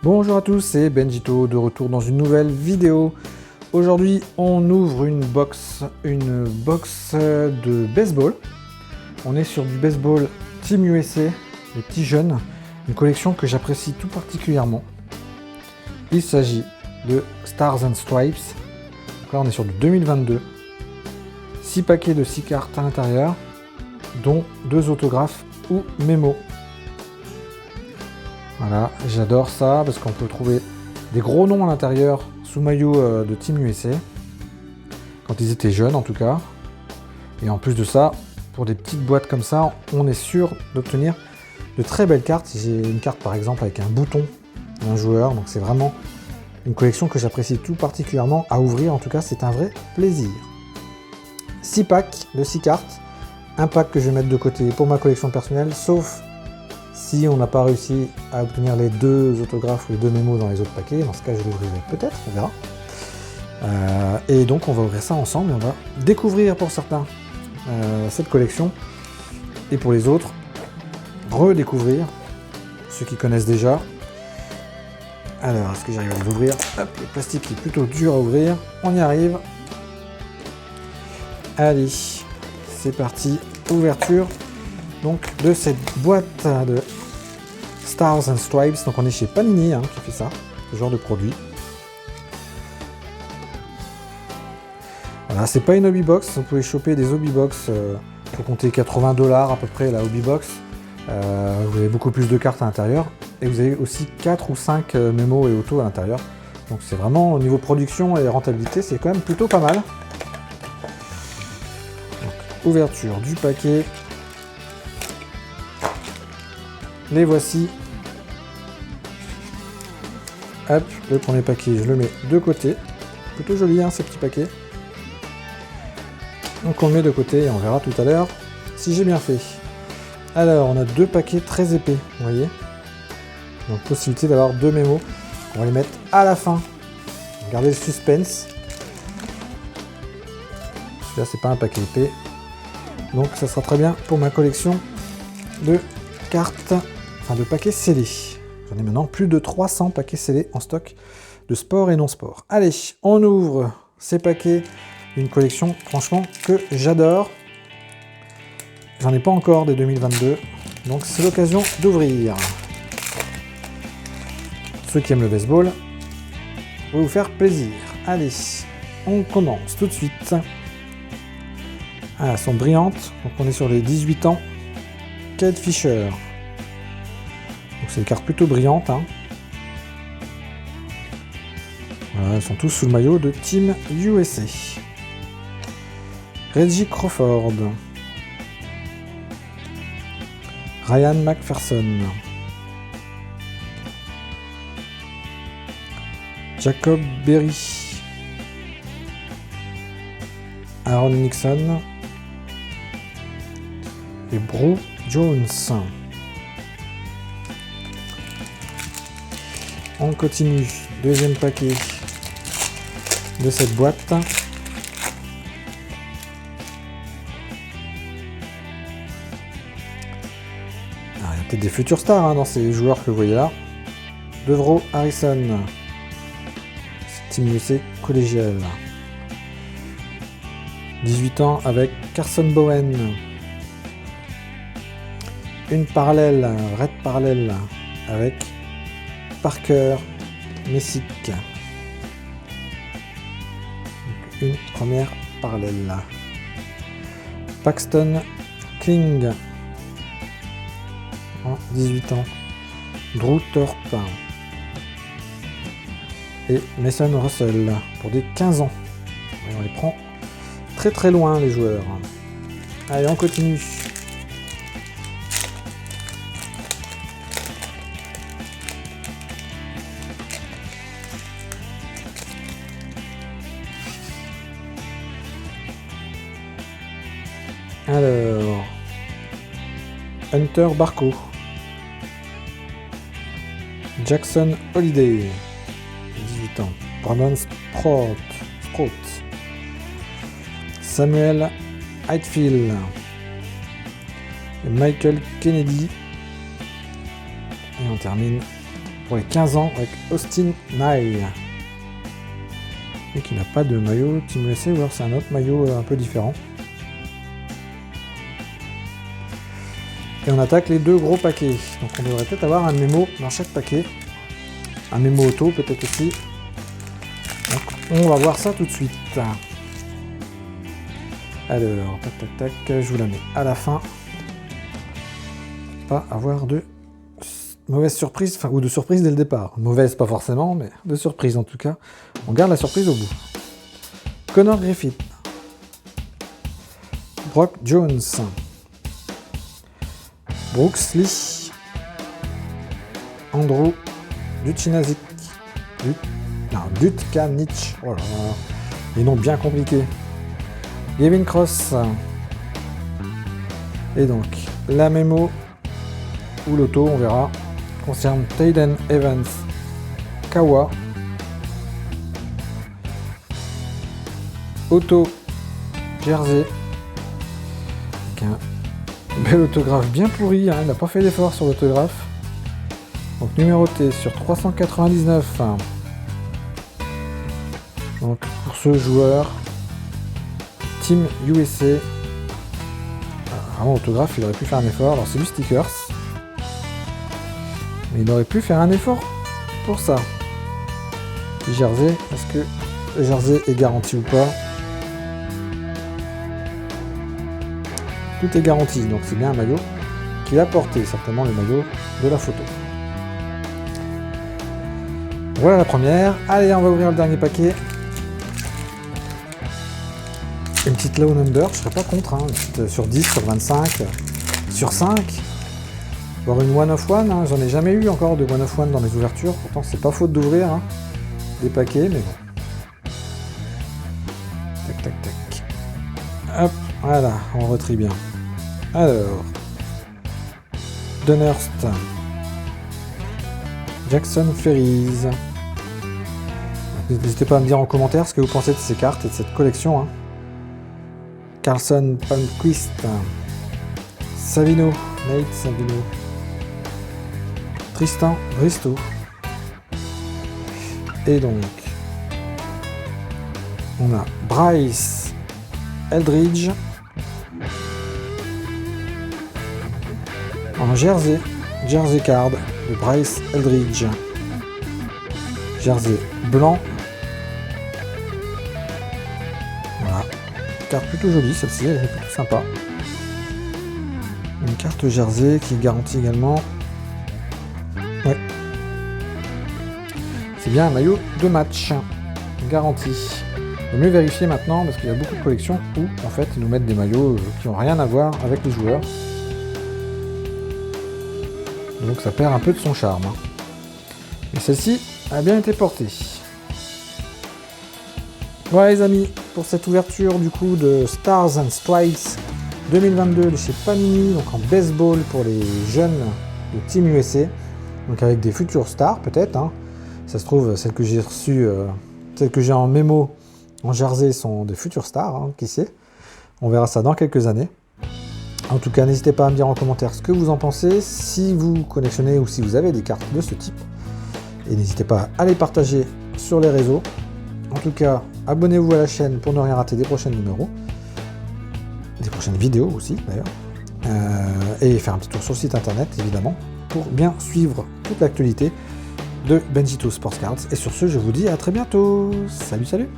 Bonjour à tous, c'est Benjito de retour dans une nouvelle vidéo. Aujourd'hui, on ouvre une box de baseball. On est sur du baseball Team USA, les petits jeunes, une collection que j'apprécie tout particulièrement. Il s'agit de Stars and Stripes. Donc là, on est sur du 2022. 6 paquets de 6 cartes à l'intérieur, dont 2 autographes ou mémos. Voilà, j'adore ça parce qu'on peut trouver des gros noms à l'intérieur sous maillot de Team USA, quand ils étaient jeunes en tout cas. Et en plus de ça, pour des petites boîtes comme ça, on est sûr d'obtenir de très belles cartes. J'ai une carte par exemple avec un bouton d'un joueur, donc c'est vraiment une collection que j'apprécie tout particulièrement à ouvrir. En tout cas, c'est un vrai plaisir. 6 packs de 6 cartes, un pack que je vais mettre de côté pour ma collection personnelle, sauf si on n'a pas réussi à obtenir les 2 autographes ou les 2 mémos dans les autres paquets. Dans ce cas, je l'ouvrirai peut-être, on verra. Et donc, on va ouvrir ça ensemble et on va découvrir pour certains cette collection. Et pour les autres, redécouvrir ceux qui connaissent déjà. Alors, est-ce que j'arrive à les ouvrir? Hop, le plastique est plutôt dur à ouvrir. On y arrive. Allez, c'est parti. Ouverture donc de cette boîte de Stars and Stripes. Donc on est chez Panini qui fait ça, ce genre de produit. Voilà, c'est pas une hobby box. Vous pouvez choper des hobby box. Il faut compter 80 $ à peu près la hobby box. Vous avez beaucoup plus de cartes à l'intérieur. Et vous avez aussi 4 ou 5 mémos et autos à l'intérieur. Donc c'est vraiment au niveau production et rentabilité, c'est quand même plutôt pas mal. Donc, ouverture du paquet. Les voici. Hop, le premier paquet, je le mets de côté. Plutôt joli ces petits paquets. Donc on le met de côté et on verra tout à l'heure si j'ai bien fait. Alors on a 2 paquets très épais, vous voyez. Donc possibilité d'avoir 2 mémos. On va les mettre à la fin. Regardez le suspense. Là c'est pas un paquet épais. Donc ça sera très bien pour ma collection de cartes. Enfin, de paquets scellés. J'en ai maintenant plus de 300 paquets scellés en stock de sport et non sport. Allez, on ouvre ces paquets d'une collection franchement que j'adore. J'en ai pas encore des 2022, donc c'est l'occasion d'ouvrir. Ceux qui aiment le baseball, je vais vous faire plaisir. Allez, on commence tout de suite. Ah, elles sont brillantes, donc on est sur les 18 ans. Kate Fisher. Donc c'est des cartes plutôt brillantes. Voilà, elles sont tous sous le maillot de Team USA. Reggie Crawford. Ryan McPherson. Jacob Berry. Aaron Nixon. Et Bru Jones. On continue, deuxième paquet de cette boîte. Alors, il y a peut-être des futurs stars dans ces joueurs que vous voyez là. Devro Harrison, Team USA collégial. 18 ans avec Carson Bowen. Une parallèle, red parallèle avec Parker Messick. Une première parallèle. Paxton Kling. 18 ans. Drew Thorpe. Et Mason Russell pour des 15 ans. Et on les prend très très loin les joueurs. Allez, on continue. Alors, Hunter Barco, Jackson Holiday, 18 ans, Brandon Sprout, Samuel Heightfield, et Michael Kennedy, et on termine pour les 15 ans avec Austin Nye. Et qui n'a pas de maillot Team USA, ou alors c'est un autre maillot un peu différent. Et on attaque les 2 gros paquets. Donc on devrait peut-être avoir un mémo dans chaque paquet. Un mémo auto peut-être aussi. Donc on va voir ça tout de suite. Alors, tac tac tac, je vous la mets à la fin. Pas avoir de mauvaise surprise, enfin, ou de surprise dès le départ. Mauvaise pas forcément, mais de surprise en tout cas. On garde la surprise au bout. Connor Griffith. Brock Jones. Brooks Lee. Andrew Duchinazik. Dutkanich. Oh là là. Les noms bien compliqués. Gavin Cross. Et donc, la mémo ou l'auto, on verra, concerne Tayden Evans Kawa. Auto Jersey. Avec un bel autographe bien pourri, hein, il n'a pas fait d'effort sur l'autographe. Donc numéroté sur 399. Donc pour ce joueur, Team USA. Vraiment l'autographe, il aurait pu faire un effort. Alors c'est du stickers. Mais il aurait pu faire un effort pour ça. Jersey, est-ce que le jersey est garanti ou pas? Tout est garanti, donc c'est bien un maillot qu'il a porté, certainement le maillot de la photo. Voilà la première. Allez, on va ouvrir le dernier paquet. Une petite Lone Under, je serais pas contre, hein. Une petite sur 10, sur 25, sur 5. Voire une one of one, hein. J'en ai jamais eu encore de one of one dans mes ouvertures, pourtant c'est pas faute d'ouvrir hein, des paquets, mais bon. Tac tac tac. Hop, voilà, on retrie bien. Alors, Dunhurst, Jackson Ferries. N'hésitez pas à me dire en commentaire ce que vous pensez de ces cartes et de cette collection. Hein. Carlson Palmquist, Savino, Nate Savino, Tristan Bristow. Et donc, on a Bryce Eldridge en jersey card de Bryce Eldridge. Jersey blanc. Voilà. Carte plutôt jolie celle-ci, elle est plutôt sympa. Une carte jersey qui est garantie également. Ouais. C'est bien un maillot de match. Garanti. Il vaut mieux vérifier maintenant parce qu'il y a beaucoup de collections où en fait ils nous mettent des maillots qui n'ont rien à voir avec les joueurs. Donc ça perd un peu de son charme. Et celle-ci a bien été portée. Voilà les amis, pour cette ouverture du coup de Stars and Stripes 2022 de chez Panini, donc en baseball pour les jeunes de Team USA, donc avec des futures stars peut-être. Hein. Ça se trouve, celles que j'ai reçues, celles que j'ai en mémo en jersey sont des futures stars, hein, qui sait. On verra ça dans quelques années. En tout cas, n'hésitez pas à me dire en commentaire ce que vous en pensez, si vous collectionnez ou si vous avez des cartes de ce type. Et n'hésitez pas à les partager sur les réseaux. En tout cas, abonnez-vous à la chaîne pour ne rien rater des prochains numéros. Des prochaines vidéos aussi, d'ailleurs. Et faire un petit tour sur le site internet, évidemment, pour bien suivre toute l'actualité de Benjito Sports Cards. Et sur ce, je vous dis à très bientôt. Salut, salut!